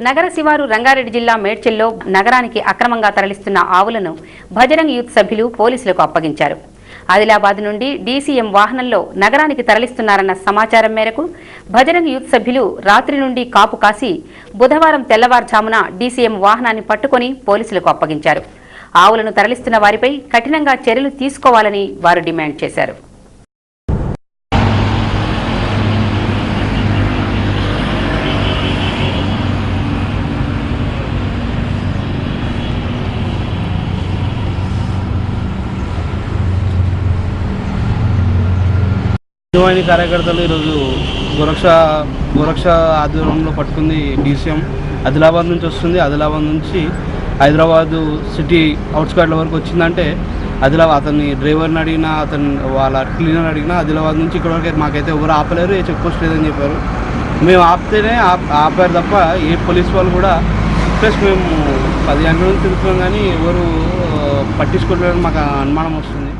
నగర శివారు రంగారెడ్డి జిల్లా మేడ్చల్లో నగరానికి అక్రమంగా తరలిస్తున్న ఆవులను భజరంగ్ యూత్ సభ్యులు పోలీసులకు అప్పగించారు. ఆదిలాబాద్ నుండి డీసీఎం వాహనంలో నగరానికి తరలిస్తున్నారన్న సమాచారం మేరకు భజరంగ్ యూత్ సభ్యులు రాత్రి నుండి కాపు కాసి బుధవారం తెల్లవారుజామున డీసీఎం వాహనాన్ని పట్టుకొని పోలీసులకు అప్పగించారు. ఆవులను తరలిస్తున్న వారిపై కఠినంగా చర్యలు తీసుకోవాలని వారు డిమాండ్ చేశారు. యువని కార్యకర్తలు ఈరోజు గోరక్ష ఆధ్వర్యంలో పట్టుకుంది డీసీఎం. ఆదిలాబాద్ నుంచి వస్తుంది. ఆదిలాబాద్ నుంచి హైదరాబాదు సిటీ అవుట్స్కర్ట్ల వరకు వచ్చిందంటే అతన్ని డ్రైవర్ని అడిగినా వాళ్ళ క్లీనర్ అడిగినా ఆదిలాబాద్ నుంచి ఇక్కడ వరకు మాకైతే ఎవరు ఆపలేరు, ఏ చెక్ పోస్ట్ లేదని చెప్పారు. మేము ఆపితేనే ఆపారు తప్ప ఏ పోలీస్ వాళ్ళు కూడా ప్లస్ మేము 10 గంటల నుంచి తిరుగుతున్నాం కానీ ఎవరు పట్టించుకోవట్లేదని మాకు అనుమానం వస్తుంది.